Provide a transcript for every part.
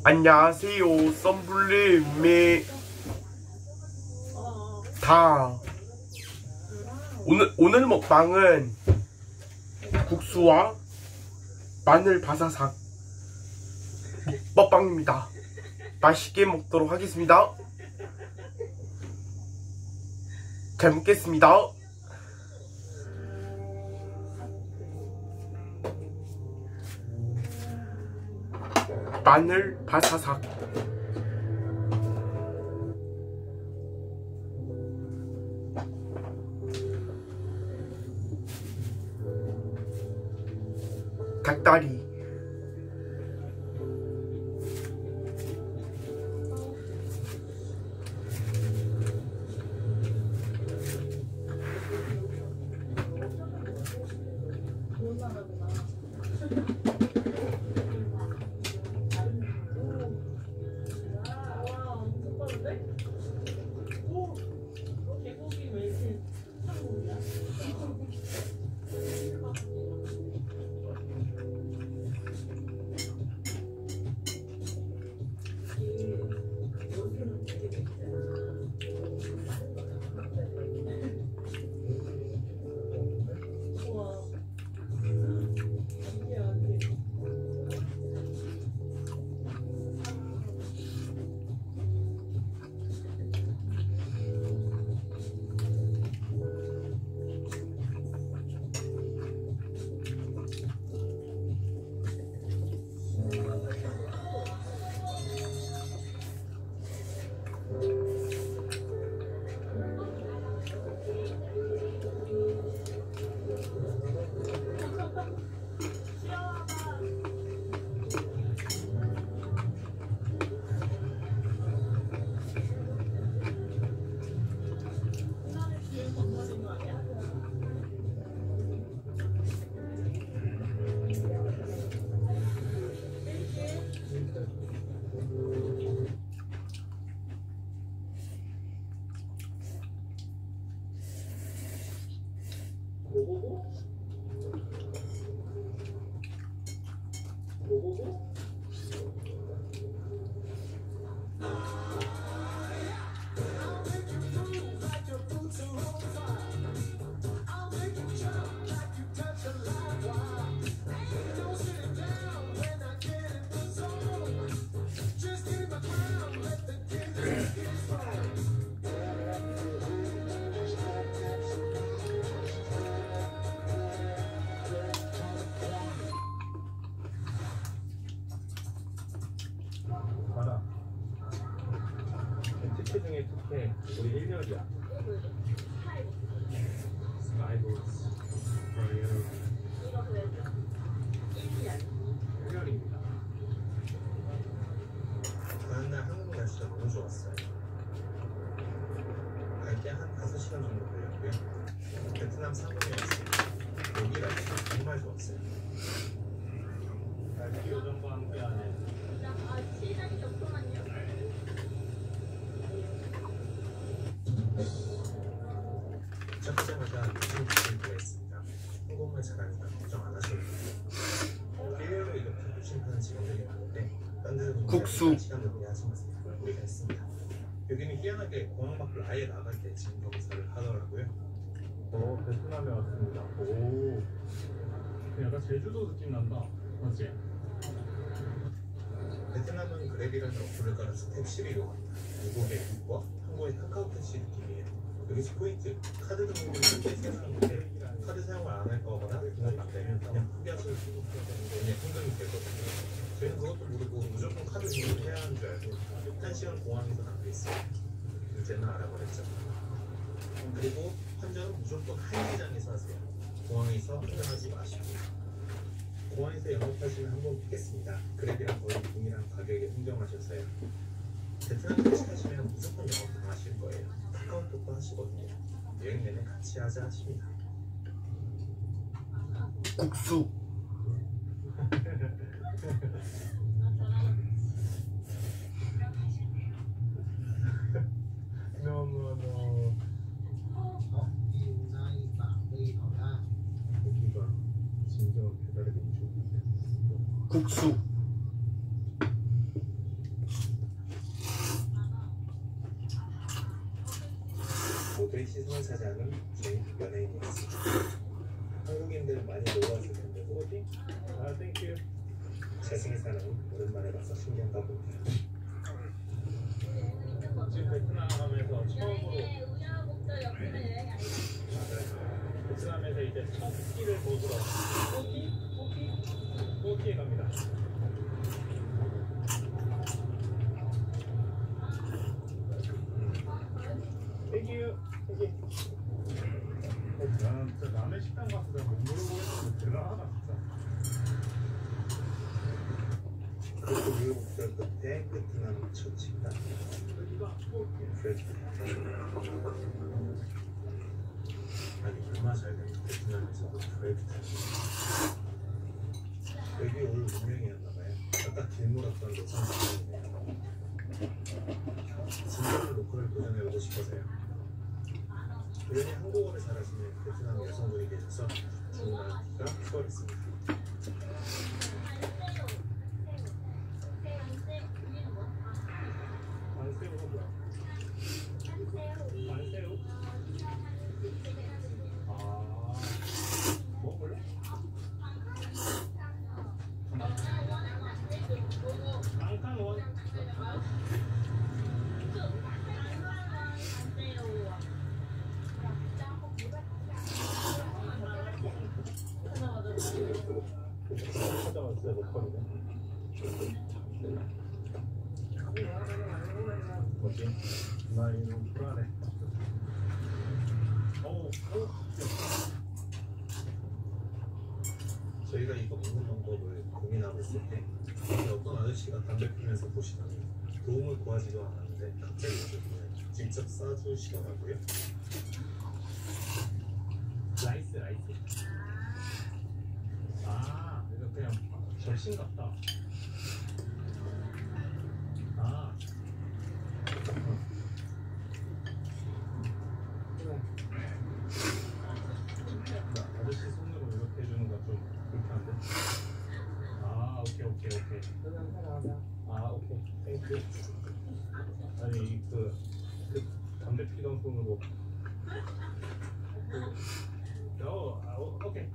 안녕하세요, 썸블림의 다. 오늘 먹방은 국수와 마늘 바사삭 먹방입니다. 맛있게 먹도록 하겠습니다. 잘 먹겠습니다. 마늘 바사삭. 닭다리. 특혜 중에 특혜, 우리 1년이야. 스카이볼스, 1년입니다. 그날 한국 날씨가 너무 좋았어요. 갈 때 한 5시간 정도 걸렸고요. 베트남 상공이었습니다. 여기 날씨가 정말 좋았어요. 날씨 요정과 함께하는 시작하자마자 무슨 들어있습니다. 항공을 잘하니까 걱정 안 하셔도 돼요. 일요일로 이렇게 조심하는 직원들이 많은데 딴 데서 국수. 시간 낭비 하지 마세요. 우리가 했습니다. 여기는 희한하게 공항 밖을 아예 나갈 때 짐 검사를 하더라고요. 베트남에 왔습니다. 오, 약간 제주도 느낌 난다. 맞지? 베트남은 그랩이라는 어플을 깔아서 택시를 이용합니다. 미국의 우버, 한국의 카카오택시 느낌이에요. 여기서 포인트, 카드 등록을 현재 세상인데 카드 사용을 안 할 거거나 등록 안 되면 그냥 포기하시면 그냥 현금이 되거든요. 저희는 그것도 모르고 무조건 카드 등록을 해야 하는 줄 알고 1시간 공항에서 낭비했어요. 문제는 알아버렸죠. 그리고 환전은 무조건 한시장에서 하세요. 공항에서 환전하지 마시고. 공항에서 영업하시면 한번 피겠습니다. 그랩이랑 거의 동일한 가격에 흥정하셨어요. 베트남 택시 타시면 무조건 영업 당하실 거예요. 카카오톡도 하시거든요. 여행 내내 같이 하자 하십니다. 국수. 너무너무 여기가 진정한 배달의 민족인데 국수. 연예인들은 많이 놀러왔을 텐데 뭐지? 아, 땡큐. 재승이 사람은 오랜만에 봐서 신기한가 봅니다. 지금 베트남에서 처음으로 베트남에서 이제 첫 끼를 먹으러 꼬끼에 갑니다. 땡큐. 나는 진짜 남의 식당 가서 내가 못 물어보겠는데 대단하다 진짜. 그리고 미국별 끝에 베트남 첫 식당 프레드. 아니 얼마 잘 된 베트남에서도 프레드. 여기 오늘 운명이었나봐요. 아까 길 몰았던 로상이네요. 진짜로 로컬을 도전해보고 싶어서요. 우연히 한국어를 잘하시는 베트남 여성분이 계셔서 주문하기가 수월했습니다. 반새우가 뭐야? 반새우? 아, 먹을래? 앙칸원. 찾아왔어요, 로컬이네. 뭐지? 나 이거 불안해. 저희가 이거 먹는 방법을 고민하고 있을 때 어떤 아저씨가 담배 피면서 보시더니 도움을 구하지도 않았는데 갑자기 오셨는데 직접 싸주시더라고요. 라이스. 아, 이거 그냥 절신 같다. 아. 아저씨 손으로 이렇게 해주는 건 좀 불편한데? 아, 오케이. 아, 오케이. 땡큐. 아니, 그 담배 피던 손으로. 오케이.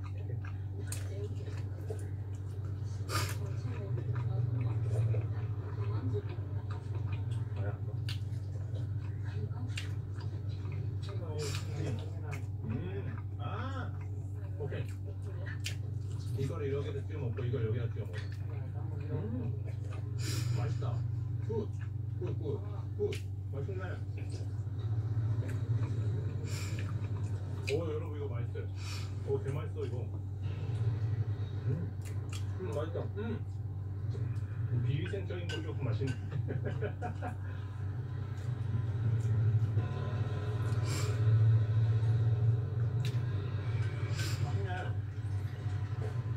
오케이. 이걸 여기다 찍어 먹고 이걸 여기다 찍어 먹어. 맛있다. 굿. 맛있네. 오, 여러분 이거 맛있어요. 오, 개 맛있어 이거. 맛있다. 비위생적인 거 조금 맛있네.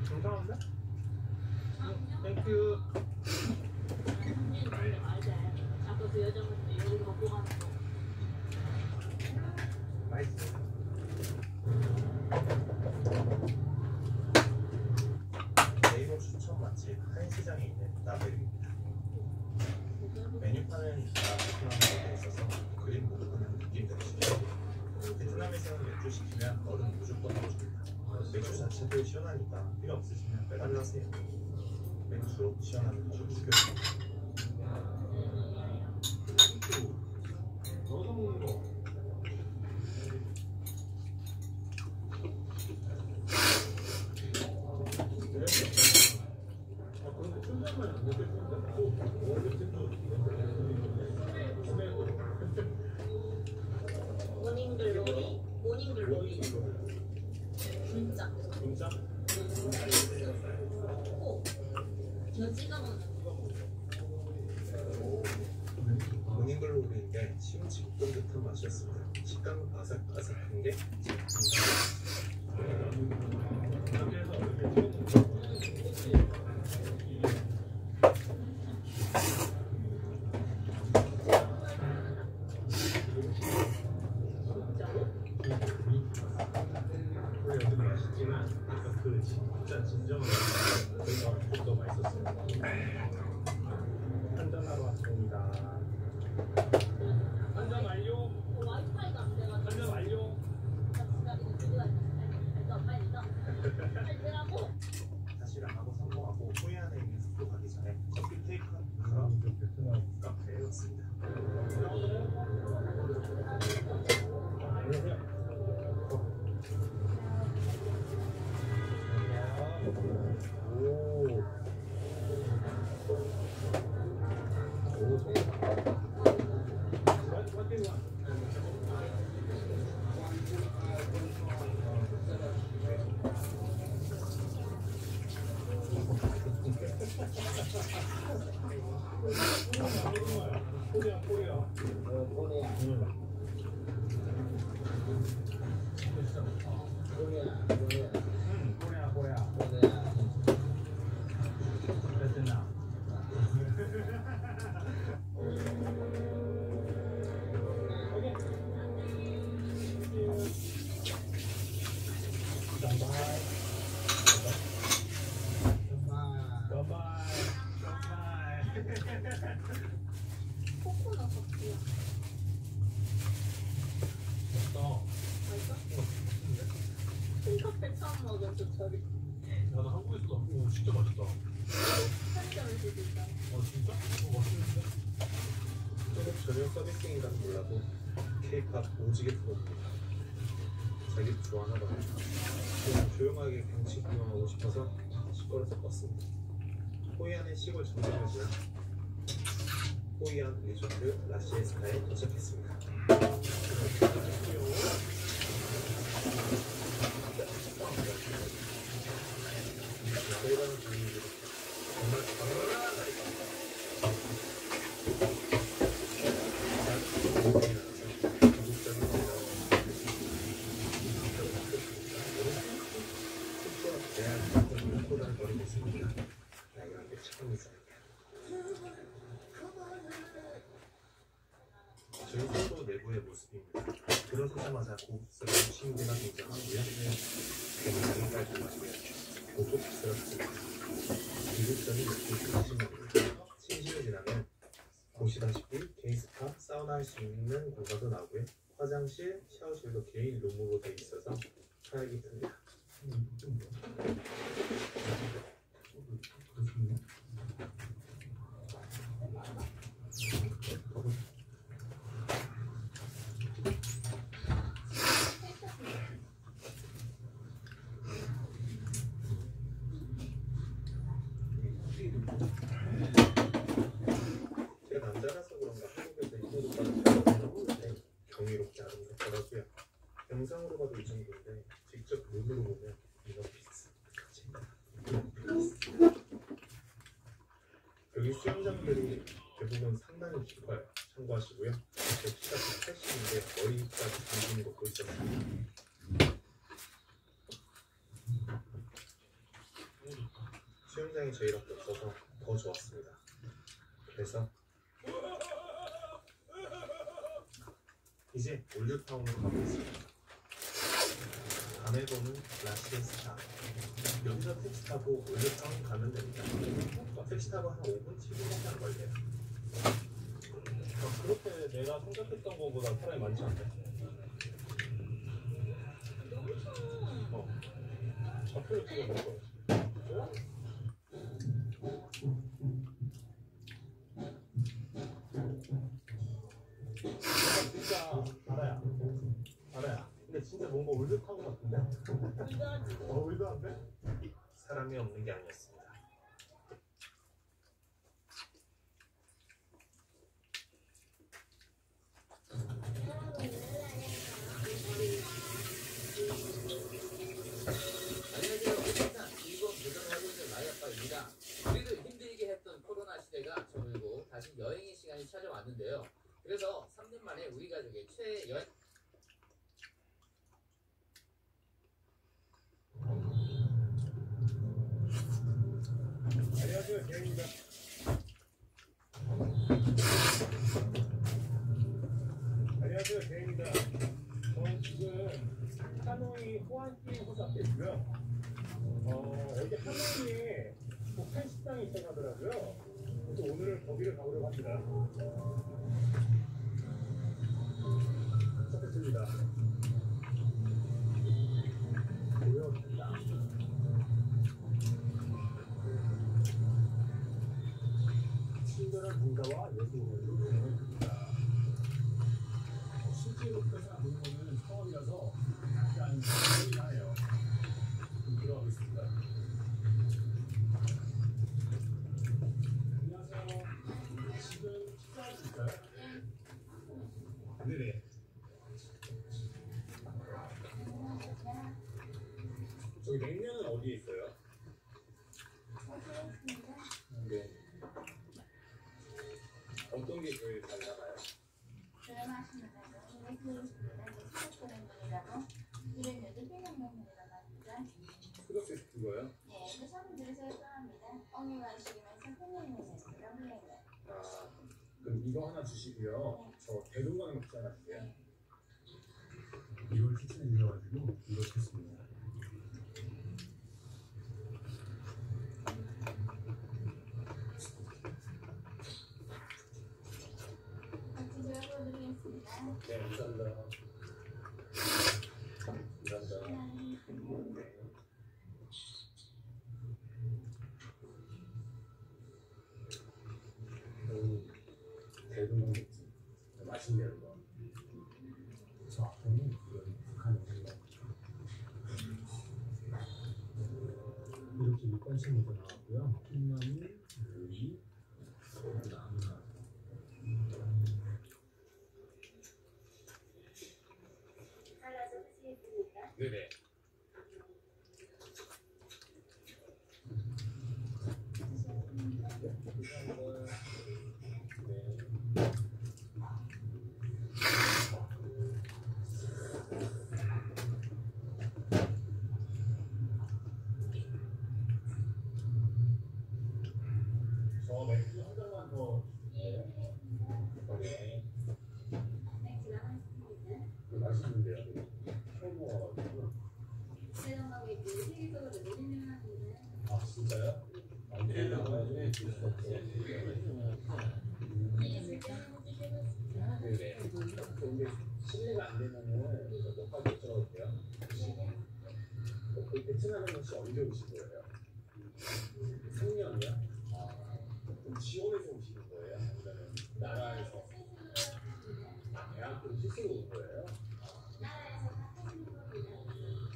괜찮은데? 땡큐. 아까 그 여자분들 여기 먹고 가는 거. 맛있어. 네이버 추천 맛집 한시장에 있는 나베르입니다. 메뉴판은 다 베트남어로 되어 있어서 그림 보고 보는 느낌 들으시죠? 베트남에서는 맥주 시키면 얼음 무조건 넣어줍니다. 맥주 자체도 시원하니까 필요 없으시면 빼달라세요. 맥주 시원하면 주시고요. 넣어서 먹는 거. 그런데 춘장만 안 먹을 건데? 모닝글로리. 진짜. 오. 저 찍어 먹는 모닝글로리인데 시금치 볶은 듯한 맛이었습니다. 식감은 바삭바삭한 게 맛있지만 그 진짜 진정한 그게 더 맛있었어요. 한잔하러 왔습니다. 한잔 완료. 와이파이가 안 돼가지고. 한잔 완료. 빨리 넣어. 알더라고. 사실 안 하고 성공하고 후회하는 얘기는 숙소 가기 전에 커피 테이크아웃 베트남 카페에 왔습니다. 코코넛 커피야. 맛있어? 흰커피 처음 먹었어, 저리. 나도 한국에서 먹고 진짜 맛있다. 편의점에서 진짜. 진짜? 맛있는데? 조금 저녁 서비스인가는 몰라도 케이팝 오지게 풀어줍니다. 자기도 좋아하나 봐요. 그냥 조용하게 경치 구경하고 싶어서 시골에서 껐습니다. 호이안의 시골 정점을 지나 호이안 리조트 라시에스카에 도착했습니다. 저희가는 분위기를 정말 강렬한 저희도 내부의 모습입니다. 들어서자마자 고급스러운 침대가 등장하고요. 굉장히 깔끔하고요. 고급스럽습니다. 이국적인 느낌이 심합니다. 침실을 지나면 보시다시피 개인 스파, 사우나 할 수 있는 공간도 나오고요. 화장실, 샤워실도 개인 룸으로 되어 있어서 살기 듭니다. 제가 남자라서 그런가 한국에서 이쁜 오빠는 잘 보는데 경이롭게 아름답더라고요. 영상으로 봐도 이 정도인데 직접 눈으로 보면 이런 비슷. 여기 수영장들이 대부분 상당히 깊어요. 참고하시고요. 제 키가 180인데 머리까지 당기는 것도 있었습니다. 수영장이 저희밖에 없어서 더 좋았습니다. 그래서 이제 올드타운으로 가고 있습니다. 밤에 보는 라시에스타. 여기서 택시 타고 올드타운 가면 됩니다. 택시 타고 한 5분, 7분밖에 안 걸려요. 그렇게 내가 생각했던 것보다 사람이 많지 않네. 좌표를 찍어 놓을 거야. 진짜 알아야. 근데 진짜 뭔가 올드타운 같은데? 올드한데? 사람이 없는 게 아니었습니다. 우리도 힘들게 했던 코로나 시대가 저물고 다시 여행의 시간이 찾아왔는데요. 그래서 3년 만에 우리 가족의 최여행 안녕하세요, 대행입니다. 안녕하세요, 대행입니다. 저는 지금 하노이 호안티 호수 앞에 있고요. 여기 하노이에 북한 식당이 있다고 하더라고요. 그래서 오늘은 거기를 가보려고 합니다. 도착했습니다. 보여줍니다. 남자와 여성으로 운영을 합니다. 실제로 그래서 안 보는 거는 처음이라서 약간 겁이 나요. 좀 들어가겠습니다. 안녕하세요. 지금 식사하실까요? 네네. 저기 냉면은 어디에 있어요? 네. 어떤 게 제일 잘 나가요? 저렴하시는 분은 수육그램이라고 이런 여기 태양면이라고 합니다. 프로세스 그거요? 네, 그 선들에서 해당합니다. 어느 맛이면서 태양면에서 명량면. 아, 그럼 이거 하나 주시고요. 저 대동강 먹지 않았어요? 이걸 추천해 주셔가지고 이거 시켰습니다. 같이 들어보드리겠습니다. 네, 감사합니다. 감사합니다. 네. 대동강 먹지. 맛있네요, 이거. 저 앞에는 북한 음식 이렇게 육관식으로 나왔고요. 콩나물, 오이, 나무나. 잘라서 드시겠습니까? 네네. 저 맥주 한 잔만 더 주세요. 네. 맥주가 맛있습니다. 맛있는데요. 처음 먹어가지고. 세정하고 있고 세계적으로 유명합니다. 아 진짜요? 아, 네. 나가야지. 줄 수 없어요. 네네. 근데 실례가 안 되면은 몇 가지 여쭤볼게요. 그 베트남에 혹시 언제 오신 거예요? 3년이요? 아, 그럼 지원해서 오시는 거예요? 아니면 나라에서? 아, 대학교 스스로 온 거예요?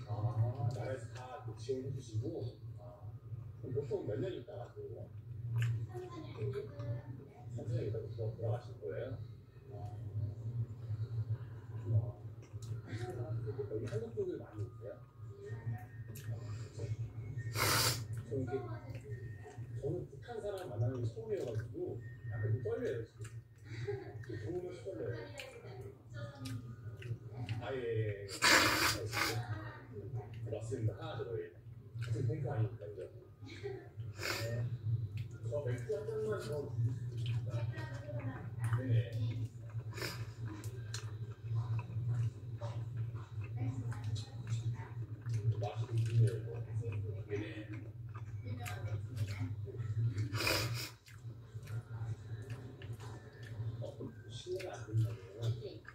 아, 나라에서 다 지원해 주시고? 아, 그럼 보통 몇 년 있다 가세요? 3년 있다 돌아가신 거예요? 아, 그렇구나. 여기 한국 분들 많이 오세요? 저 이게 저는 북한 사람 만나는 게 처음이어가지고 약간 좀 떨려요 지금. 좋으면 떨려요. 아예 맞습니다. 하나 더 예. 지금 뱅크 아닙니까 그죠? 네. 저 맥주 한 잔만 더 주시겠습니다. 네. 맛이 좀 좋네요 이거. 네네. 실례가 안 된다면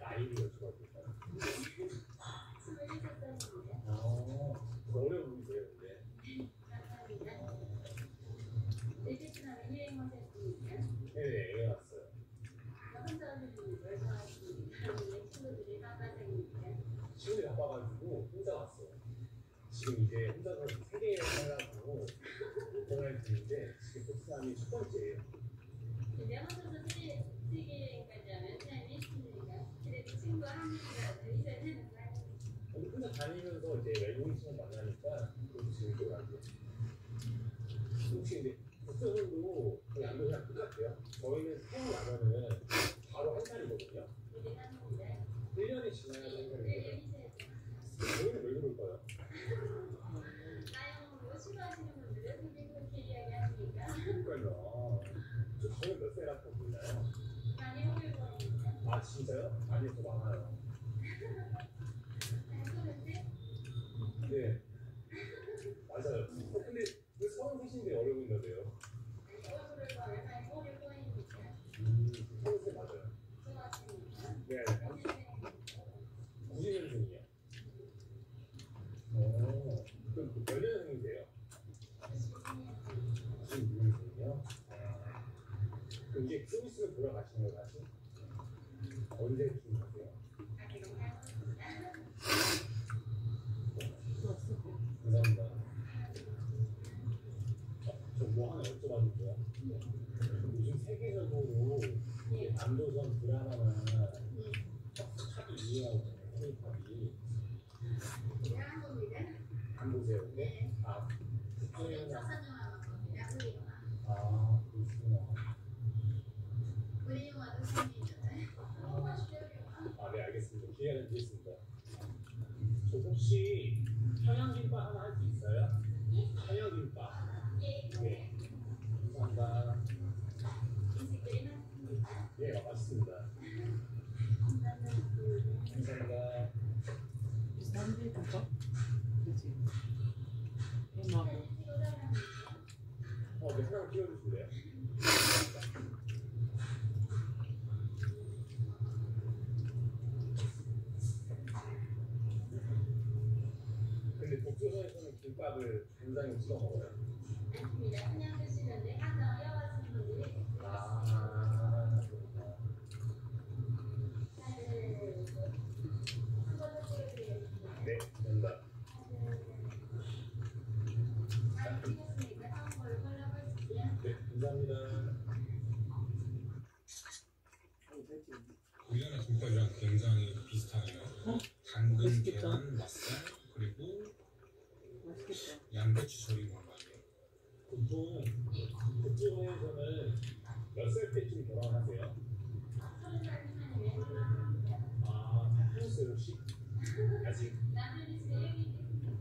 나이를 여쭤봐도 될까요? 27살입니다. 더 어려 보이세요 근데. 베트남에 여행하셨습니까? 네네 애 왔어요. 혼자분들이 멀쩡하십니까? 친구들이 바빠서입니까? 시간이 바빠가지고 혼자 왔어요. 지금 이제 혼자서 세계에 살라고 돌아다닐 중인데 지금 베트남이 첫 번째예요. 근데 혼자서 세계여행까지 하면 타임이 있습니까? 그래도 친구 한 명이라도 있어야 되는 거 아닙니까? 근데 혼자 다니면서 이제 외국인 친구 만나니까 그것도 재밌더라고요. 혹시 근데 국제선도 거의 안도랑 똑같아요. 저희는 태어나면은 바로 한 살이거든요. 우리 하는데 1년이 지나야 한 살이거든요. 있어야 저희는 왜 그럴까요? 나영으로 싫어하시는 분들은 그게 그렇게 이야기합니까? 그러니까요. 저는 몇 살이라고 보이나요? 많이 어릴 거니까. 아 진짜요? 아니요 더 많아요. 그런데 네 맞아요. 근데 왜 33인데 어려 보인다고요? 얼굴을 봐야 많이 어릴 거니까. 33 맞아요. 좋았습니다. 네 90년생이요. 그럼 몇 년생이세요? 96년생이요? 그럼 이게 좀 있으면 한국에서 돌아가시는 거 다시? 언제쯤 가세요? 감사합니다. 저 뭐 하나 여쭤봐도 돼요? 요즘 세계적으로 남도선 드라마나 탑이 유행하잖아요. 허니팝이. 안 보세요, 근데? 아, 그때는 아, 그렇구나. 아, 네, 알겠습니다. 기회를 드리겠습니다. 저 혹시 평양김밥 하나 할 수 있어요? 평양김밥. 네. 감사합니다. 예, 맞습니다. 감사합니다. 비슷한데 그거? 그치? 햄하고 네, 하나 끼워주실래요? 근데 독조선에서는 김밥을 간장에 찍어 먹어요? 아, 그렇구나. 네, 된다. 네, 감사합니다. 우리나라 김밥이랑 굉장히 비슷하네요. 당근, 맛있겠다. 계란, 맛살, 그리고 맛있겠다. 양배추 절인 건가요? 보통 독조선에서는 몇 살 때쯤 결혼하세요? 아, 한국에 혹시? 아직?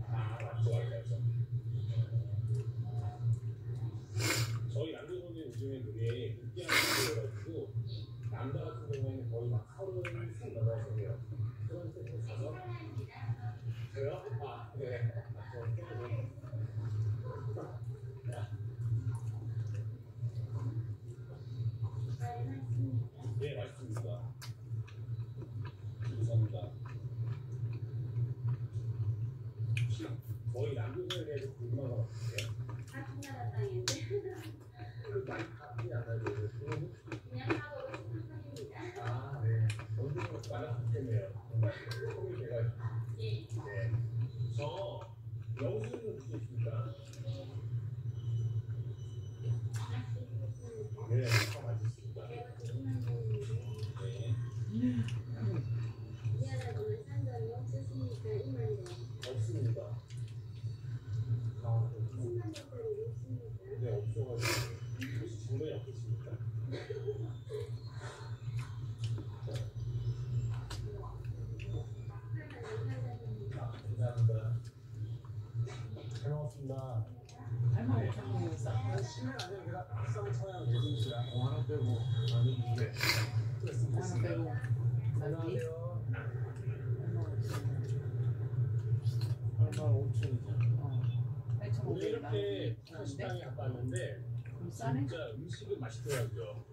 아, 맞죠, 맞죠. 저희 남자분들 요즘에 되게 느끼한 분들이어가지고 남자 같은 경우에는 거의 막 30살 넘어서 해요. 그런 때문에 가서 저요? 아, 네. 저 때문에 네, 맛있습니다. 감사합니다. 혹시 저희 남자분에 대해서 궁금한 거 같으세요? 많이 바쁘지 않아요? 아, 네. 언제부터 많이 바뀌었네요. 정말 소문이 돼가지고. 네. 저 영수증 좀 줄수 있습니까? 네, 다 맛있습니다. 네. 없습니다. 아, 네, 없어가지고. 혹시 정면이 없으십니까? 감사합니다. 잘 먹었습니다. 할머니 참고 싸. 심해 아니면 제가 쌍 청양 예술씨랑 하나 빼고 아니 네. 하나 빼고 난뒤 안녕하세요. 얼마 85,000이죠. 8,500이다. 오늘 이렇게 북한 식당에 갔다 왔는데 그럼 싸네? 진짜 음식은 맛있더라고요.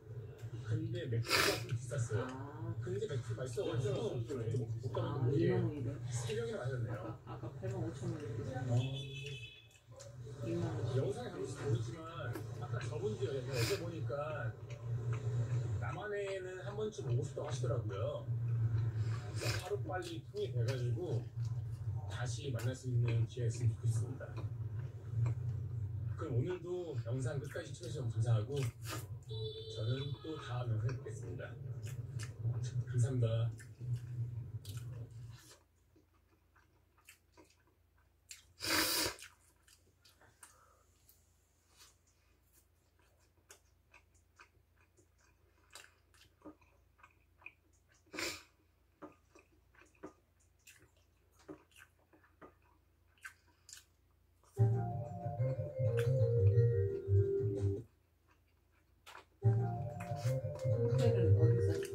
근데 맥주가 좀 비쌌어요. 아, 근데 맥주 맛있어가지고 못 가는 아 게 2만 원이래. 3병이나 마셨네요. 아까 85,000원이었지. 2만 원. 영상에 담을지 모르지만 아까 저분들이 어제 보니까 남한에는 한 번쯤 오고 싶다고 하시더라고요. 그래서 하루 빨리 통이 돼가지고 다시 만날 수 있는 기회가 있으면 좋겠습니다. 그럼 오늘도 영상 끝까지 시청해주셔서 감사하고 저는 또 다음 영상에 뵙겠습니다. 감사합니다. 호텔은 어디서 샀어?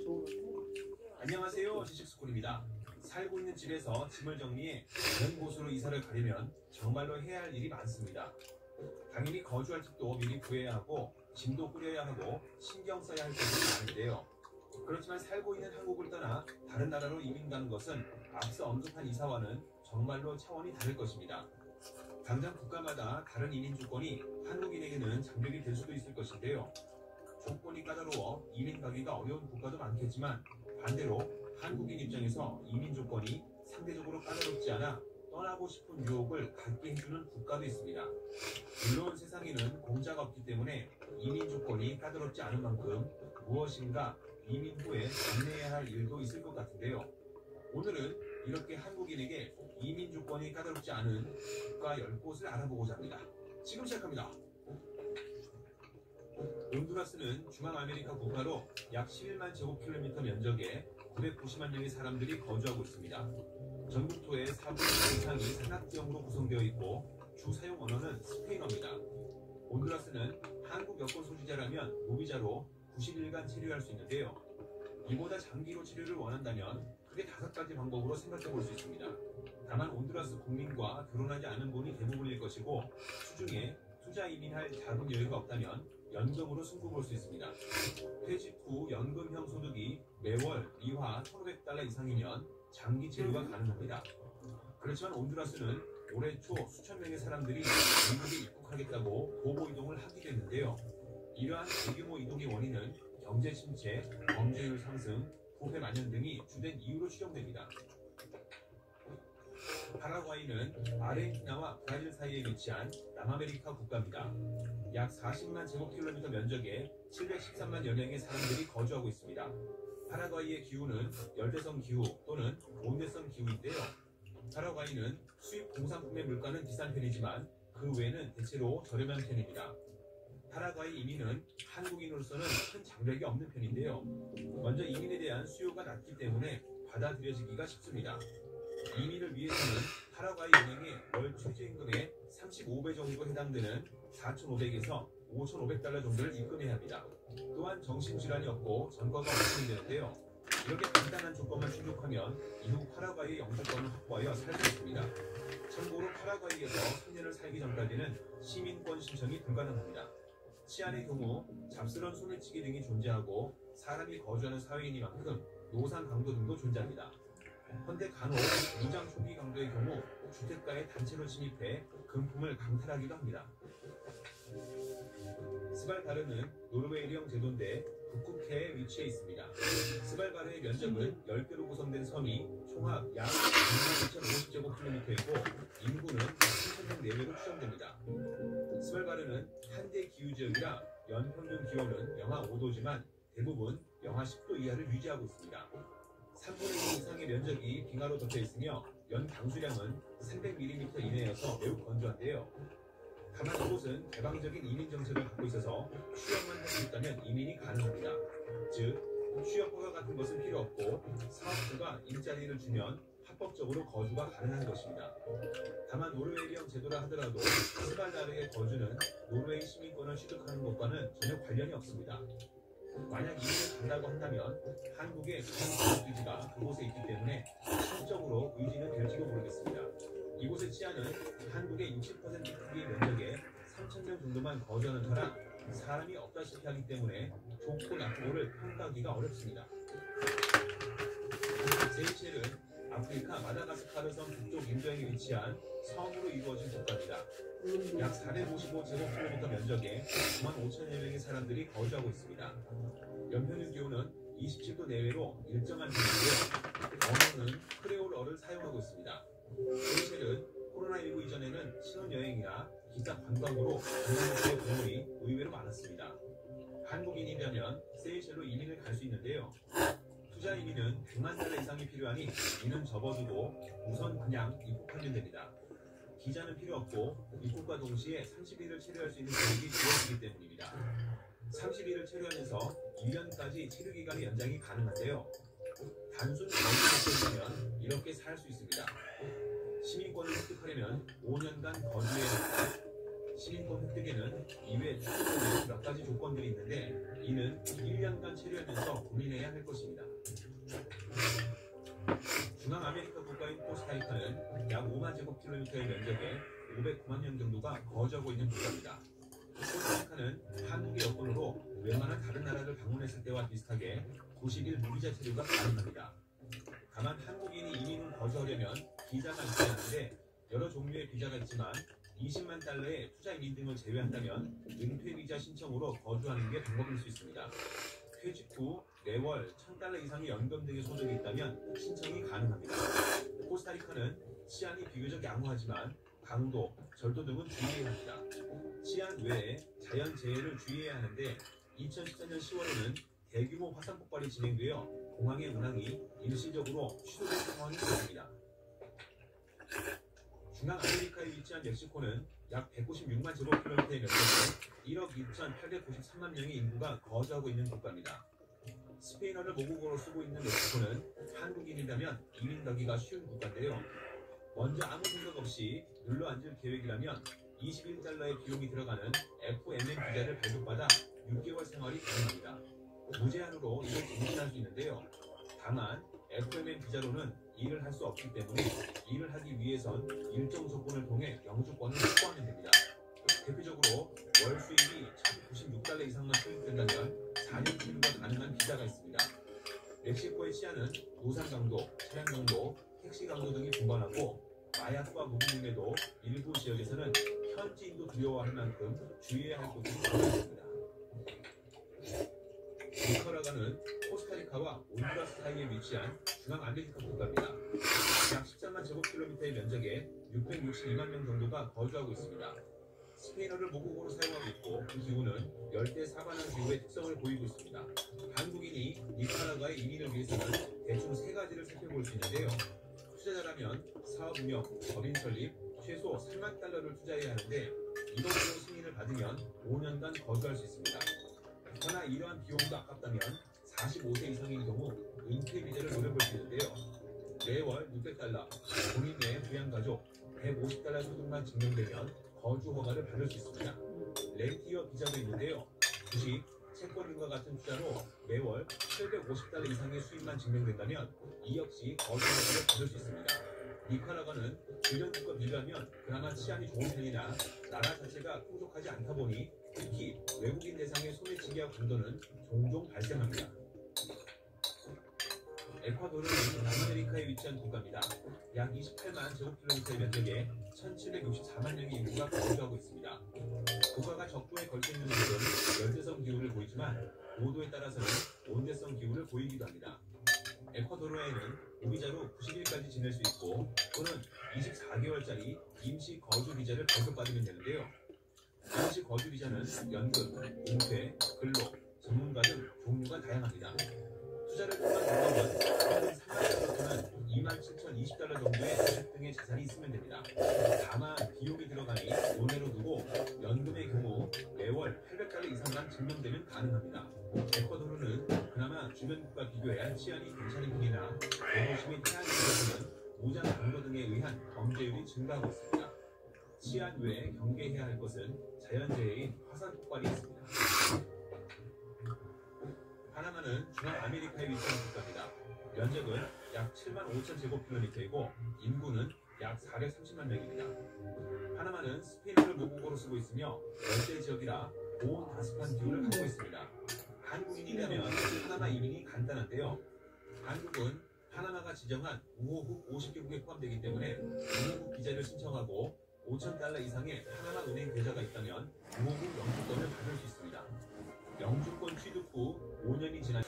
좋은 호텔? 안녕하세요. 지식스쿨입니다. 살고 있는 집에서 짐을 정리해 다른 곳으로 이사를 가려면 정말로 해야 할 일이 많습니다. 당연히 거주할 집도 미리 구해야 하고 짐도 꾸려야 하고 신경 써야 할 점이 많은데요. 그렇지만 살고 있는 한국을 떠나 다른 나라로 이민 가는 것은 앞서 언급한 이사와는 정말로 차원이 다를 것입니다. 당장 국가마다 다른 이민 조건이 한국인에게는 장벽이 될 수도 있을 것인데요. 조건이 까다로워 이민 가기가 어려운 국가도 많겠지만 반대로 한국인 입장에서 이민 조건이 상대적으로 까다롭지 않아 떠나고 싶은 유혹을 갖게 해주는 국가도 있습니다. 물론 세상에는 공짜가 없기 때문에 이민 조건이 까다롭지 않은 만큼 무엇인가 이민 후에 감내해야 할 일도 있을 것 같은데요. 오늘은 이렇게 한국인에게 이민 조건이 까다롭지 않은 국가 10곳을 알아보고자 합니다. 지금 시작합니다. 온두라스는 중앙아메리카 국가로 약 11만 제곱킬로미터 면적에 990만 명의 사람들이 거주하고 있습니다. 전국토의 4분의 1 이상이 산악지형으로 구성되어 있고 주 사용 언어는 스페인어입니다. 온두라스는 한국 여권 소지자라면 무비자로 90일간 체류할 수 있는데요. 이보다 장기로 체류를 원한다면 크게 5가지 방법으로 생각해 볼 수 있습니다. 다만 온두라스 국민과 결혼하지 않은 분이 대부분일 것이고 수중에 투자 이민할 자금 여유가 없다면 연금으로 승부 볼 수 있습니다. 퇴직 후 연금형 소득이 매월 미화 1,500달러 이상이면 장기 체류가 가능합니다. 그렇지만 온두라스는 올해 초 수천 명의 사람들이 미국에 입국하겠다고 도보 이동을 하기도 했는데요. 이러한 대규모 이동의 원인은 경제 침체, 범죄율 상승, 부패 만연 등이 주된 이유로 추정됩니다. 파라과이는 아르헨티나와 브라질 사이에 위치한 남아메리카 국가입니다. 약 40만 제곱킬로미터 면적에 713만여 명의 사람들이 거주하고 있습니다. 파라과이의 기후는 열대성 기후 또는 온대성 기후인데요. 파라과이는 수입 공산품의 물가는 비싼 편이지만 그 외에는 대체로 저렴한 편입니다. 파라과이 이민은 한국인으로서는 큰 장벽이 없는 편인데요. 먼저 이민에 대한 수요가 낮기 때문에 받아들여지기가 쉽습니다. 이민을 위해서는 파라과이 은행의 월 최저임금의 35배 정도 해당되는 4,500에서 5,500달러 정도를 입금해야 합니다. 또한 정신질환이 없고 전과가 없으면 되는데요. 이렇게 간단한 조건만 충족하면 이후 파라과이의 영주권을 확보하여 살 수 있습니다. 참고로 파라과이에서 3년을 살기 전까지는 시민권 신청이 불가능합니다. 치안의 경우 잡스런 소매치기 등이 존재하고 사람이 거주하는 사회이니만큼 노상 강도 등도 존재합니다. 헌데 간혹 무장 초기 강도의 경우 주택가에 단체로 침입해 금품을 강탈하기도 합니다. 스발바르는 노르웨이령 제도인데 북극해에 위치해 있습니다. 스발바르의 면적은 10개로 구성된 섬이 총합 약 62,050제곱킬로미터이고 인구는 3,000명 내외로 추정됩니다. 스발바르는 한대 기후지역이라 연평균 기온은 영하 5도지만 대부분 영하 10도 이하를 유지하고 있습니다. 3분의 1 이상의 면적이 빙하로 덮여 있으며 연 강수량은 300mm 이내여서 매우 건조한데요. 다만 이곳은 개방적인 이민 정책을 갖고 있어서 취업만 할 수 있다면 이민이 가능합니다. 즉, 취업허가 같은 것은 필요 없고 사업주가 일자리를 주면 합법적으로 거주가 가능한 것입니다. 다만 노르웨이령 제도라 하더라도 스발바르의 거주는 노르웨이 시민권을 취득하는 것과는 전혀 관련이 없습니다. 만약 이민을 간다고 한다면 한국의 주한 기지가 그곳에 있기 때문에 실적으로 의지는 될지도 모르겠습니다. 이곳의 치안은 한국의 60% 크기의 면적에 3,000명 정도만 거주하는 터라 사람이 없다시피 하기 때문에 좋고 나쁘고를 평가하기가 어렵습니다. 세이셸은 아프리카 마다가스카르 섬 북쪽 인도양에 위치한 섬으로 이루어진 국가입니다. 약 455제곱킬로미터 면적에 95,000여 명의 사람들이 거주하고 있습니다. 연평균 기온은 27도 내외로 일정한 편이고요. 언어는 크레올어를 사용하고 있습니다. 세이셸은 코로나19 이전에는 신혼여행이나 기타 관광으로 관광객의 동원이 의외로 많았습니다. 한국인이라면 세이셸로 이민을 갈 수 있는데요. 투자 이민은 100만 달러 이상이 필요하니 이는 접어두고 우선 그냥 입국하면 됩니다. 비자는 필요 없고 입국과 동시에 30일을 체류할 수 있는 계획이 주어지기 때문입니다. 30일을 체류하면서 1년까지 체류기간의 연장이 가능한데요. 단순 거주를 이렇게 살 수 있습니다. 시민권을 획득하려면 5년간 거주해야 합니다. 시민권 획득에는 이외 추가적인 몇 가지 조건들이 있는데 이는 1년간 체류하면서 고민해야 할 것입니다. 중앙아메리카 국가인 코스타리카는 약 5만 제곱킬로미터의 면적에 509만 명 정도가 거주하고 있는 국가입니다. 코스타리카는 한국의 여권으로 웬만한 다른 나라를 방문했을 때와 비슷하게 90일 무비자 체류가 가능합니다. 다만 한국인이 이민 후 거주하려면 비자가 있어야 하는데 여러 종류의 비자가 있지만 20만 달러의 투자 이민 등을 제외한다면 은퇴 비자 신청으로 거주하는 게 방법일 수 있습니다. 퇴직 후 매월 1,000달러 이상의 연금 등의 소득이 있다면 신청이 가능합니다. 코스타리카는 치안이 비교적 양호하지만 강도, 절도 등은 주의해야 합니다. 치안 외에 자연재해를 주의해야 하는데 2014년 10월에는 대규모 화산 폭발이 진행되어 공항의 운항이 일시적으로 취소된 상황이 있었습니다. 중앙아메리카에 위치한 멕시코는 약 196만 제곱킬로미터의 면적에 1억 2,893만 명의 인구가 거주하고 있는 국가입니다. 스페인어를 모국어로 쓰고 있는 멕시코는 한국인이라면 이민 가기가 쉬운 국가인데요. 먼저 아무 생각 없이 눌러앉을 계획이라면 21달러의 비용이 들어가는 FMN 비자를 발급받아 6개월 생활이 가능합니다. 무제한으로 이걸 갱신할 수 있는데요. 다만 FMN 비자로는 일을 할 수 없기 때문에 일을 하기 위해선 일정 조건을 통해 영주권을 확보하면 됩니다. 대표적으로 월 수입이 1,096달러 이상만 수입된다면 4년 체류가 가능한 비자가 있습니다. 멕시코의 치안은 노상 강도, 차량 강도, 택시 강도 등이 분발하고 마약과 무기 등에도 일부 지역에서는 현지인도 두려워할 만큼 주의해야 할 곳이 많습니다. 니카라과는 코스타리카와 온두라스 사이에 위치한 중앙아메리카 국가입니다. 약 13만 제곱킬로미터의 면적에 662만 명 정도가 거주하고 있습니다. 스페인어를 모국어로 사용하고 있고 그 기후는 열대 사바나 기후의 특성을 보이고 있습니다. 한국인이 니카라과의 이민을 위해서는 대충 3가지를 살펴볼 수 있는데요. 투자자라면 사업 운영, 법인 설립, 최소 3만 달러를 투자해야 하는데 이번 정도 승인을 받으면 5년간 거주할 수 있습니다. 그러나 이러한 비용도 아깝다면 45세 이상인 경우 은퇴 비자를 노려볼 수 있는데요. 매월 600달러, 본인 내 부양가족 150달러 소득만 증명되면 거주 허가를 받을 수 있습니다. 렌티어 비자도 있는데요. 주식, 채권 등과 같은 투자로 매월 750달러 이상의 수입만 증명된다면 이 역시 거주 허가를 받을 수 있습니다. 니카라과는 주변국과 비교하면 그나마 치안이 좋은 편이나 나라 자체가 풍족하지 않다 보니 특히 외국인 대상의 소매치기와 강도는 종종 발생합니다. 에콰도르는 남아메리카에 위치한 국가입니다. 약 28만 제곱킬로미터의 면적에 1,764만 명의 인구가 거주하고 있습니다. 국가가 적도에 걸쳐 있는 곳은 열대성 기후를 보이지만 고도에 따라서는 온대성 기후를 보이기도 합니다. 에콰도르에는 무비자로 90일까지 지낼 수 있고 또는 24개월짜리 임시 거주 비자를 발급받으면 되는데요. 임시 거주 비자는 연금, 은퇴, 근로, 전문가 등 종류가 다양합니다. 투자를 통한 경험은 평균 3만 달러 또는 27,020달러 정도의 주식 등의 자산이 있으면 됩니다. 다만 비용이 들어가니 논외로 두고 연금의 경우 매월 800달러 이상만 증명되면 가능합니다. 에콰도르는 그나마 주변국과 비교해 치안이 괜찮은 편이나 대도시 및 해안 지역에서는 무장 강도 등에 의한 범죄율이 증가하고 있습니다. 치안 외에 경계해야 할 것은 자연재해인 화산 폭발이 있습니다. 파나마는 중앙아메리카에 위치한 국가입니다. 면적은 약 7만 5천 제곱킬로미터이고 인구는 약 430만 명입니다. 파나마는 스페인어를 모국어로 쓰고 있으며 열대 지역이라 고온 다습한 기후를 갖고 있습니다. 한국인이라면 파나마 이민이 간단한데요. 한국은 파나마가 지정한 우호국 50개국에 포함되기 때문에 우호국 비자를 신청하고 5,000달러 이상의 파나마 은행 계좌가 있다면 우호국 영주권을 받을 수 있습니다. 영주권 취득 후 5년이 지난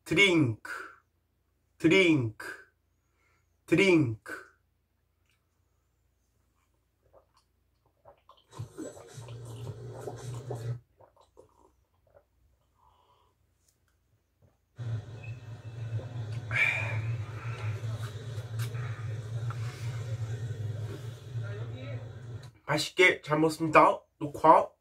드링크, 드링크, 드링크. 맛있게 잘 먹었습니다. 녹화.